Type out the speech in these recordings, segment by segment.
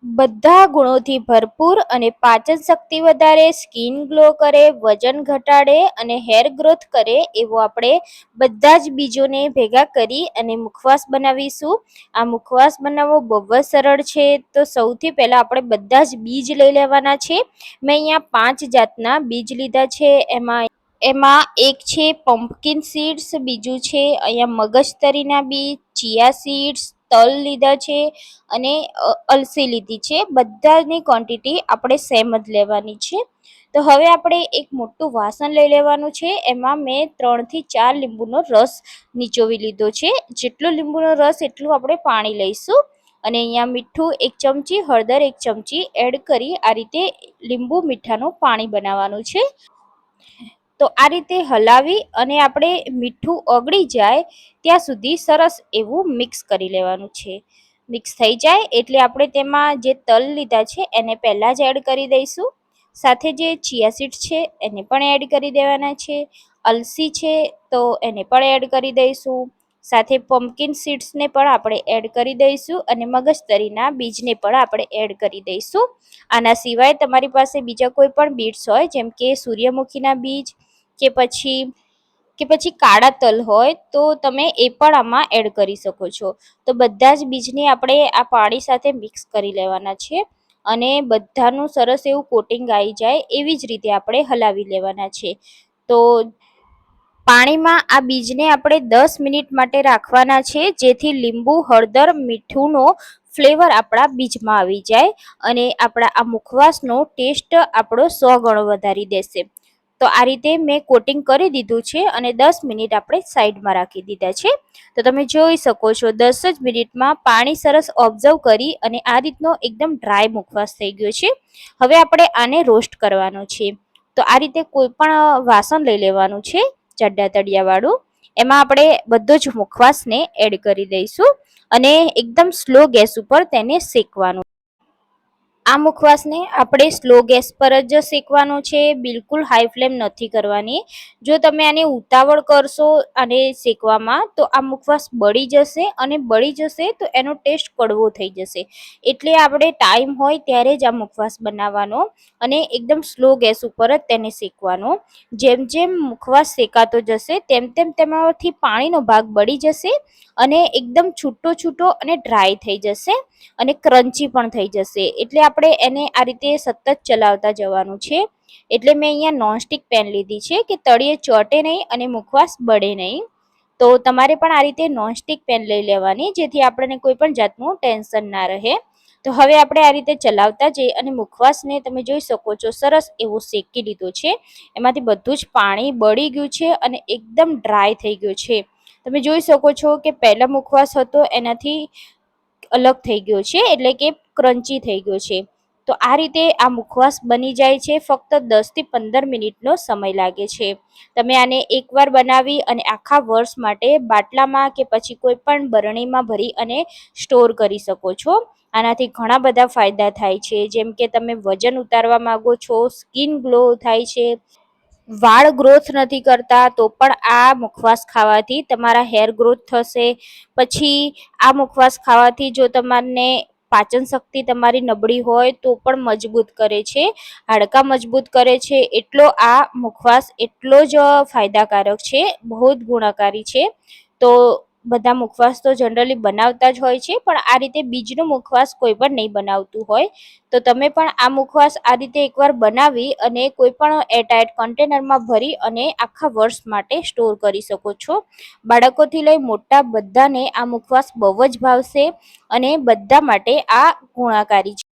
બધા ગુણોથી ભરપૂર અને પાચન શક્તિ વધારે, સ્કિન ગ્લો કરે, વજન ઘટાડે અને હેર ગ્રોથ કરે એવો આપણે બધા જ બીજોને ભેગા કરી અને મુખવાસ બનાવીશું. આ મુખવાસ બનાવવો બહુ જ સરળ છે. તો સૌથી પહેલા આપણે બધા જ બીજ લઈ લેવાના છે. મેં અહીંયા 5 જાતના બીજ લીધા છે. એમાં એક છે પમ્પકિન સીડ્સ, બીજું છે અહીંયા મગજતરીના બીજ, ચિયા સીડ્સ, તલ લીધા છે અને અલસી લીધી છે. બધાની ક્વોન્ટિટી આપણે સેમ જ લેવાની છે. તો હવે આપણે એક મોટું વાસણ લઈ લેવાનું છે. એમાં મેં 3 થી 4 લીંબુનો રસ નીચોવી લીધો છે. જેટલો લીંબુનો રસ એટલું આપણે પાણી લઈશું અને અહીંયા મીઠું 1 ચમચી, હળદર 1 ચમચી એડ કરી આ રીતે લીંબુ મીઠાનું પાણી બનાવવાનું છે. તો આ રીતે હલાવી અને આપણે મીઠું ઓગળી જાય ત્યાં સુધી સરસ એવું મિક્સ કરી લેવાનું છે. મિક્સ થઈ જાય એટલે આપણે તેમાં જે તલ લીધા છે એને પહેલાં જ એડ કરી દઈશું. સાથે જે ચિયા સીડ્સ છે એને પણ એડ કરી દેવાના છે. અલસી છે તો એને પણ એડ કરી દઈશું. સાથે પમ્પકિન સીડ્સને પણ આપણે એડ કરી દઈશું અને મગજતરીના બીજને પણ આપણે એડ કરી દઈશું. આના સિવાય તમારી પાસે બીજા કોઈ પણ બીટ્સ હોય, જેમ કે સૂર્યમુખીના બીજ કે પછી કાળા તલ હોય તો તમે એ પણ આમાં એડ કરી શકો છો. તો બધા જ બીજને આપણે આ પાણી સાથે મિક્સ કરી લેવાના છે અને બધાનું સરસ એવું કોટિંગ આવી જાય એવી જ રીતે આપણે હલાવી લેવાના છે. તો પાણીમાં આ બીજને આપણે 10 મિનિટ માટે રાખવાના છે, જેથી લીંબુ, હળદર, મીઠુંનો ફ્લેવર આપણા બીજમાં આવી જાય અને આપણા આ મુખવાસનો ટેસ્ટ આપણો 100 ગણો વધારી દેશે. તો આ રીતે મેં કોટિંગ કરી દીધું છે અને 10 મિનિટ આપણે સાઈડમાં રાખી દીધા છે. તો તમે જોઈ શકો છો 10 જ મિનિટમાં પાણી સરસ ઓબ્ઝર્વ કરી અને આ રીતનો એકદમ ડ્રાય મુખવાસ થઈ ગયો છે. હવે આપણે આને રોસ્ટ કરવાનો છે. તો આ રીતે કોઈ પણ વાસણ લઈ લેવાનું છે જાડા તળિયાવાળું. એમાં આપણે બધો જ મુખવાસને એડ કરી દઈશું અને એકદમ સ્લો ગેસ ઉપર તેને શેકવાનું. આ મુખવાસને આપણે સ્લો ગેસ પર જ શેકવાનો છે, બિલકુલ હાઈ ફ્લેમ નથી કરવાની. જો તમે આને ઉતાવળ કરશો અને શેકવામાં તો આ મુખવાસ બળી જશે અને બળી જશે તો એનો ટેસ્ટ કડવો થઈ જશે. એટલે આપણે ટાઈમ હોય ત્યારે જ આ મુખવાસ બનાવવાનો અને એકદમ સ્લો ગેસ ઉપર જ તેને શેકવાનો. જેમ જેમ મુખવાસ શેકાતો જશે તેમ તેમ તેમાંથી પાણીનો ભાગ બળી જશે અને એકદમ છૂટો છૂટો અને ડ્રાય થઈ જશે અને ક્રન્ચી પણ થઈ જશે. એટલે આપણે એને આ રીતે સતત ચલાવતા જવાનું છે. એટલે મેં અહીંયા નોનસ્ટિક પેન લીધી છે કે તળિયે ચોટે નહીં અને મુખવાસ બળે નહીં. તો તમારે પણ આ રીતે નોનસ્ટિક પેન લઈ લેવાની, જેથી આપણને કોઈ પણ જાતનું ટેન્શન ના રહે. તો હવે આપણે આ રીતે ચલાવતા જઈએ અને મુખવાસને તમે જોઈ શકો છો સરસ એવો શેકી લીધો છે. એમાંથી બધું જ પાણી બળી ગયું છે અને એકદમ ડ્રાય થઈ ગયું છે. તમે જોઈ શકો છો કે પહેલા મુખવાસ હતો એનાથી અલગ થઈ ગયો છે, એટલે કે ક્રન્ચી થઈ ગયો છે. તો આ રીતે આ મુખવાસ બની જાય છે. ફક્ત 10 થી 15 મિનિટનો સમય લાગે છે. તમે આને એકવાર બનાવી અને આખા વર્ષ માટે બાટલામાં કે પછી કોઈ પણ બરણીમાં ભરી અને સ્ટોર કરી શકો છો. આનાથી ઘણા બધા ફાયદા થાય છે, જેમ કે તમે વજન ઉતારવા માંગો છો, સ્કિન ગ્લો થાય છે, વાળ ગ્રોથ નથી કરતા તો પણ આ મુખવાસ ખાવાથી તમારા હેર ગ્રોથ થશે. પછી આ મુખવાસ ખાવાથી જો તમને પાચન શક્તિ તમારી નબળી હોય તો પણ મજબૂત કરે છે, હાડકાં મજબૂત કરે છે. એટલો આ મુખવાસ એટલો જ ફાયદાકારક છે, બહુ જ ગુણકારી છે. તો બધા મુખવાસ તો જનરલી બનાવતા જ હોય છે, પણ આ રીતે બીજનો મુખવાસ કોઈ પણ નહીં બનાવતું હોય. તો તમે પણ આ મુખવાસ આ રીતે એકવાર બનાવી અને કોઈ પણ એરટાઇટ કન્ટેનરમાં ભરી અને આખા વર્ષ માટે સ્ટોર કરી શકો છો. બાળકોથી લઈ મોટા બધાને આ મુખવાસ બહુ જ ભાવશે અને બધા માટે આ ગુણકારી છે.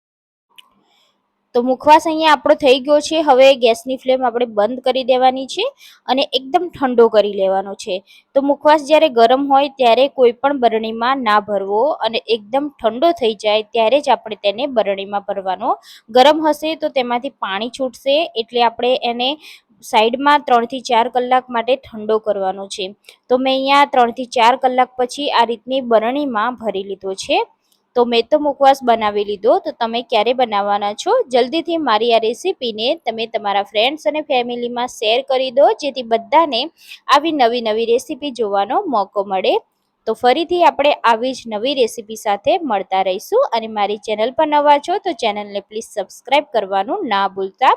તો મુખવાસ અહીંયા આપણો થઈ ગયો છે. હવે ગેસની ફ્લેમ આપણે બંધ કરી દેવાની છે અને એકદમ ઠંડો કરી લેવાનો છે. તો મુખવાસ જ્યારે ગરમ હોય ત્યારે કોઈ પણ બરણીમાં ના ભરવો અને એકદમ ઠંડો થઈ જાય ત્યારે જ આપણે તેને બરણીમાં ભરવાનો. ગરમ હશે તો તેમાંથી પાણી છૂટશે, એટલે આપણે એને સાઈડમાં 3 થી 4 કલાક માટે ઠંડો કરવાનો છે. તો મેં અહીંયા 3 થી 4 કલાક પછી આ રીતની બરણીમાં ભરી લીધો છે. તો મેં તો મુખવાસ બનાવી લીધો. તો તમે ક્યારે બનાવવાના છો? જલ્દીથી મારી આ રેસીપીને તમે તમારા ફ્રેન્ડ્સ અને ફેમિલીમાં શેર કરી દો, જેથી બધાને આવી નવી નવી રેસીપી જોવાનો મોકો મળે. તો ફરીથી આપણે આવી જ નવી રેસીપી સાથે મળતા રહીશું. અને મારી ચેનલ પર નવા છો તો ચેનલને પ્લીઝ સબસ્ક્રાઈબ કરવાનું ના ભૂલતા.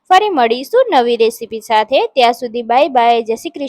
ફરી મળીશું નવી રેસીપી સાથે. ત્યાં સુધી બાય બાય. જય શ્રી કૃષ્ણ.